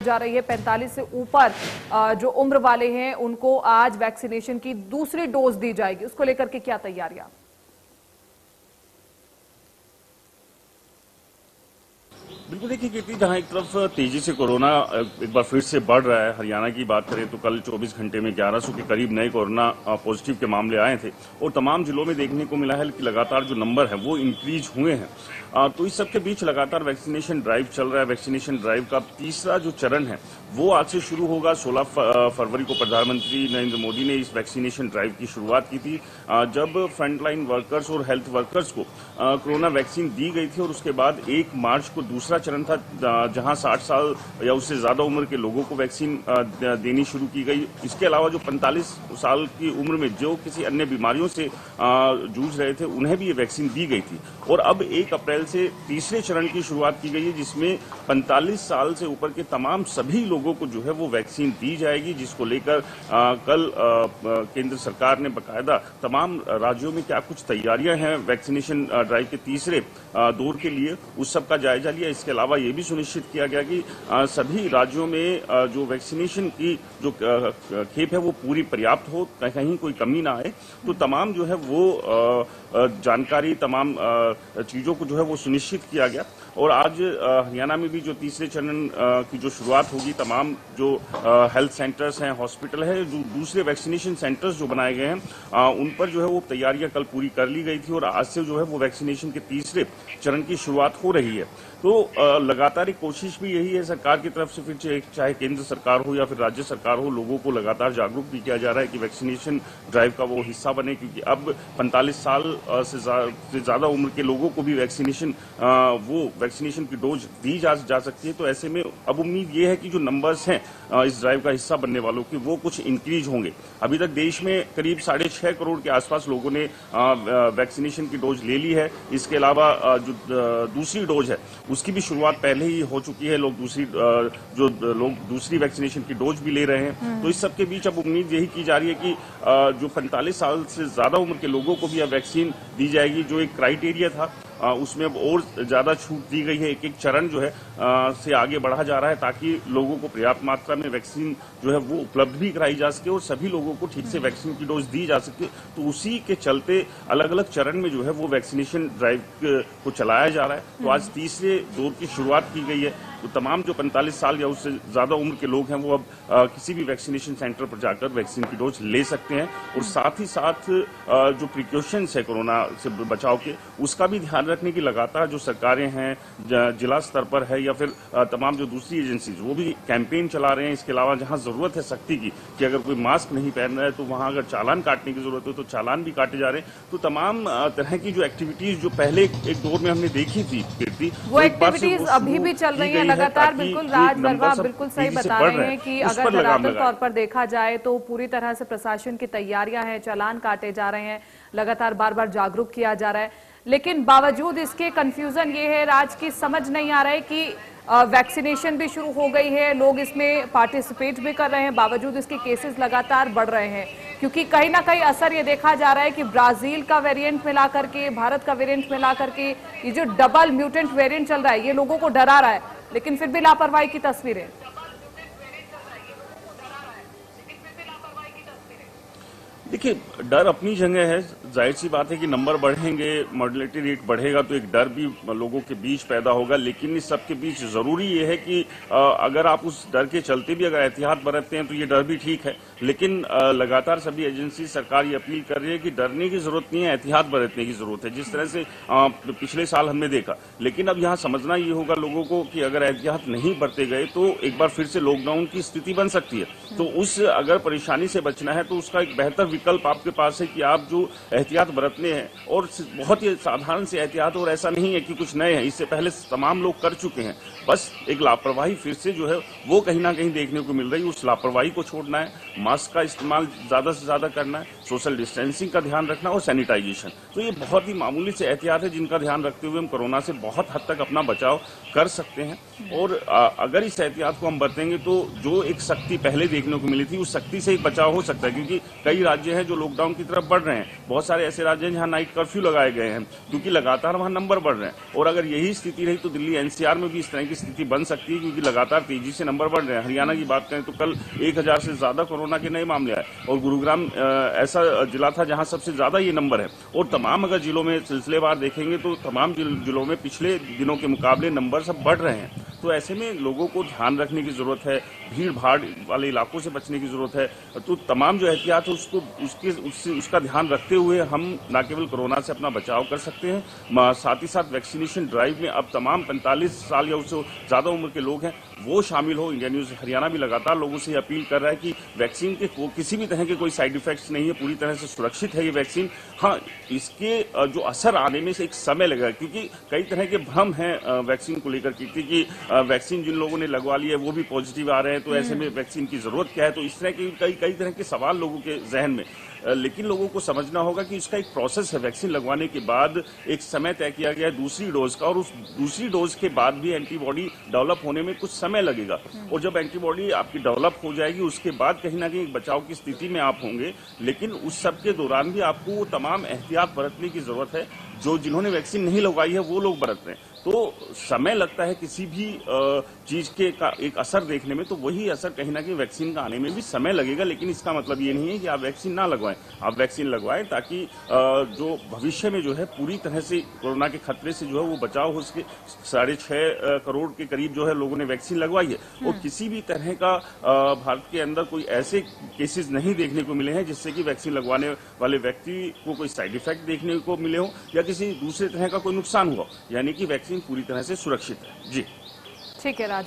जा रही है। 45 से ऊपर जो उम्र वाले हैं उनको आज वैक्सीनेशन की दूसरी डोज दी जाएगी। उसको लेकर के क्या तैयारियां? बिल्कुल, देखिए कीर्ति, जहां एक तरफ तेजी से कोरोना एक बार फिर से बढ़ रहा है। हरियाणा की बात करें तो कल 24 घंटे में 1100 के करीब नए कोरोना पॉजिटिव के मामले आए थे और तमाम जिलों में देखने को मिला है कि लगातार जो नंबर है वो इंक्रीज हुए हैं। तो इस सब के बीच लगातार वैक्सीनेशन ड्राइव चल रहा है। वैक्सीनेशन ड्राइव का तीसरा जो चरण है वो आज से शुरू होगा। 16 फरवरी को प्रधानमंत्री नरेंद्र मोदी ने इस वैक्सीनेशन ड्राइव की शुरुआत की थी, जब फ्रंटलाइन वर्कर्स और हेल्थ वर्कर्स को कोरोना वैक्सीन दी गई थी। और उसके बाद 1 मार्च को दूसरा चरण था, जहां 60 साल या उससे ज्यादा उम्र के लोगों को वैक्सीन देनी शुरू की गई। इसके अलावा जो 45 साल की उम्र में जो किसी अन्य बीमारियों से जूझ रहे थे उन्हें भी ये वैक्सीन दी गई थी। और अब 1 अप्रैल से तीसरे चरण की शुरुआत की गई है, जिसमें 45 साल से ऊपर के तमाम सभी लोगों को जो है वो वैक्सीन दी जाएगी, जिसको लेकर कल केंद्र सरकार ने बकायदा तमाम राज्यों में क्या कुछ तैयारियां हैं वैक्सीनेशन ड्राइव के तीसरे दौर के लिए, उस सब का जायजा लिया। इसके अलावा ये भी सुनिश्चित किया गया कि सभी राज्यों में जो वैक्सीनेशन की जो खेप है वो पूरी पर्याप्त हो, कहीं कोई कमी ना आए। तो तमाम जो है वो जानकारी, तमाम चीजों को जो है वो सुनिश्चित किया गया। और आज हरियाणा में भी जो तीसरे चरण की जो शुरुआत होगी, तमाम जो हेल्थ सेंटर्स हैं, हॉस्पिटल है, जो दूसरे वैक्सीनेशन सेंटर्स जो बनाए गए हैं उन पर जो है वो तैयारियां कल पूरी कर ली गई थी और आज से जो है वो वैक्सीनेशन के तीसरे चरण की शुरुआत हो रही है। तो लगातार एक कोशिश भी यही है सरकार की तरफ से, फिर चाहे केंद्र सरकार हो या फिर राज्य सरकार हो, लोगों को लगातार जागरूक भी किया जा रहा है कि वैक्सीनेशन ड्राइव का वो हिस्सा बने, क्योंकि अब 45 साल से ज्यादा उम्र के लोगों को भी वैक्सीनेशन की डोज दी जा सकती है। तो ऐसे में अब उम्मीद ये है कि जो नंबर्स हैं इस ड्राइव का हिस्सा बनने वालों के, वो कुछ इंक्रीज होंगे। अभी तक देश में करीब 6.5 करोड़ के आसपास लोगों ने वैक्सीनेशन की डोज ले ली है। इसके अलावा जो दूसरी डोज है उसकी भी शुरुआत पहले ही हो चुकी है। लोग दूसरी वैक्सीनेशन की डोज भी ले रहे हैं। तो इस सब के बीच अब उम्मीद यही की जा रही है कि जो 45 साल से ज्यादा उम्र के लोगों को भी अब वैक्सीन दी जाएगी। जो एक क्राइटेरिया था उसमें अब और ज्यादा छूट दी गई है। एक चरण जो है से आगे बढ़ा जा रहा है, ताकि लोगों को पर्याप्त मात्रा में वैक्सीन जो है वो उपलब्ध भी कराई जा सके और सभी लोगों को ठीक से वैक्सीन की डोज दी जा सके। तो उसी के चलते अलग अलग चरण में जो है वो वैक्सीनेशन ड्राइव को चलाया जा रहा है। तो आज तीसरे दौर की शुरुआत की गई है। तो तमाम जो 45 साल या उससे ज्यादा उम्र के लोग हैं वो अब किसी भी वैक्सीनेशन सेंटर पर जाकर वैक्सीन की डोज ले सकते हैं। और साथ ही साथ जो प्रिकॉशंस है कोरोना से बचाव के, उसका भी ध्यान रखने की लगातार जो सरकारें हैं, जिला स्तर पर है या फिर तमाम जो दूसरी एजेंसीज, वो भी कैंपेन चला रहे हैं। इसके अलावा जहां जरूरत है सख्ती की कि अगर कोई मास्क नहीं पहन रहा है तो वहां अगर चालान काटने की जरूरत हो तो चालान भी काटे जा रहे हैं। तो तमाम तरह की जो एक्टिविटीज जो पहले एक दौर में हमने देखी थी कीर्ति, वो एक्टिविटीज अभी भी चल रही है लगातार। बिल्कुल राज वर्मा बिल्कुल सही बता रहे हैं कि अगर लगातार तौर पर देखा जाए तो पूरी तरह से प्रशासन की तैयारियां हैं, चालान काटे जा रहे हैं, लगातार बार बार जागरूक किया जा रहा है। लेकिन बावजूद इसके कंफ्यूजन ये है राज की, समझ नहीं आ रहा है कि वैक्सीनेशन भी शुरू हो गई है, लोग इसमें पार्टिसिपेट भी कर रहे हैं, बावजूद इसके केसेस लगातार बढ़ रहे हैं। क्योंकि कहीं ना कहीं असर ये देखा जा रहा है कि ब्राजील का वेरिएंट मिला करके, भारत का वेरिएंट मिला करके, ये जो डबल म्यूटेंट वेरिएंट चल रहा है ये लोगों को डरा रहा है, लेकिन फिर भी लापरवाही की तस्वीरें। देखिए, डर अपनी जगह है। जाहिर सी बात है कि नंबर बढ़ेंगे, मॉर्टेलिटी रेट बढ़ेगा तो एक डर भी लोगों के बीच पैदा होगा। लेकिन इस सब के बीच जरूरी ये है कि अगर आप उस डर के चलते भी अगर एहतियात बरतते हैं तो ये डर भी ठीक है। लेकिन लगातार सभी एजेंसी, सरकार ये अपील कर रही है कि डरने की जरूरत नहीं है, एहतियात बरतने की जरूरत है, जिस तरह से पिछले साल हमने देखा। लेकिन अब यहाँ समझना ये होगा लोगों को कि अगर एहतियात नहीं बरते गए तो एक बार फिर से लॉकडाउन की स्थिति बन सकती है। तो उस अगर परेशानी से बचना है तो उसका एक बेहतर विकल्प आपके पास है कि आप जो एहतियात बरतने हैं, और बहुत ही साधारण से एहतियात, और ऐसा नहीं है कि कुछ नए हैं, इससे पहले तमाम लोग कर चुके हैं। बस एक लापरवाही फिर से जो है वो कहीं ना कहीं देखने को मिल रही है। उस लापरवाही को छोड़ना है, मास्क का इस्तेमाल ज्यादा से ज्यादा करना है, सोशल डिस्टेंसिंग का ध्यान रखना और सैनिटाइजेशन। तो ये बहुत ही मामूली से एहतियात है जिनका ध्यान रखते हुए हम कोरोना से बहुत हद तक अपना बचाव कर सकते हैं। और अगर इस एहतियात को हम बरतेंगे तो जो एक सख्ती पहले देखने को मिली थी उस सख्ती से एक बचाव हो सकता है, क्योंकि कई राज्य हैं जो लॉकडाउन की तरफ बढ़ रहे हैं। बहुत सारे ऐसे राज्य हैं जहां नाइट कर्फ्यू लगाए गए हैं क्योंकि लगातार वहां नंबर बढ़ रहे हैं। और अगर यही स्थिति रही तो दिल्ली एनसीआर में भी इस तरह की स्थिति बन सकती है, क्योंकि लगातार तेजी से नंबर बढ़ रहे हैं। हरियाणा की बात करें तो कल 1000 से ज्यादा कोरोना के नए मामले आए और गुरुग्राम ऐसा जिला था जहां सबसे ज्यादा ये नंबर है। और तमाम अगर जिलों में सिलसिलेवार देखेंगे तो तमाम जिलों में पिछले दिनों के मुकाबले नंबर सब बढ़ रहे हैं। तो ऐसे में लोगों को ध्यान रखने की जरूरत है, भीड़ भाड़ वाले इलाकों से बचने की जरूरत है। तो तमाम जो एहतियात है उसका ध्यान रखते हुए हम न केवल कोरोना से अपना बचाव कर सकते हैं, साथ ही साथ वैक्सीनेशन ड्राइव में अब तमाम 45 साल या उससे ज्यादा उम्र के लोग हैं वो शामिल हो। इंडिया न्यूज हरियाणा भी लगातार लोगों से अपील कर रहा है कि वैक्सीन के किसी भी तरह के कोई साइड इफेक्ट्स नहीं है, पूरी तरह से सुरक्षित है ये वैक्सीन। हाँ, इसके जो असर आने में से एक समय लगेगा, क्योंकि कई तरह के भ्रम हैं वैक्सीन को लेकर के कि वैक्सीन जिन लोगों ने लगवा ली है वो भी पॉजिटिव आ रहे हैं, तो ऐसे में वैक्सीन की जरूरत क्या है। तो इस तरह के कई तरह के सवाल लोगों के जहन में, लेकिन लोगों को समझना होगा कि इसका एक प्रोसेस है। वैक्सीन लगवाने के बाद एक समय तय किया गया है दूसरी डोज का, और उस दूसरी डोज के बाद भी एंटीबॉडी डेवलप होने में कुछ समय लगेगा। और जब एंटीबॉडी आपकी डेवलप हो जाएगी उसके बाद कहीं ना कहीं एक बचाव की स्थिति में आप होंगे, लेकिन उस सब के दौरान भी आपको वो तमाम एहतियात बरतने की जरूरत है जो जिन्होंने वैक्सीन नहीं लगवाई है वो लोग बरत रहे हैं। तो समय लगता है किसी भी चीज के का एक असर देखने में, तो वही असर कहीं ना कहीं वैक्सीन का आने में भी समय लगेगा। लेकिन इसका मतलब ये नहीं है कि आप वैक्सीन ना लगवाएं, आप वैक्सीन लगवाएं ताकि जो भविष्य में जो है पूरी तरह से कोरोना के खतरे से जो है वो बचाव हो सके। 6.5 करोड़ के करीब जो है लोगों ने वैक्सीन लगवाई है और किसी भी तरह का भारत के अंदर कोई ऐसे केसेस नहीं देखने को मिले हैं जिससे कि वैक्सीन लगवाने वाले व्यक्ति को कोई साइड इफेक्ट देखने को मिले हो या किसी दूसरे तरह का कोई नुकसान हुआ, यानी कि वैक्सीन पूरी तरह से सुरक्षित है। जी ठीक है राज।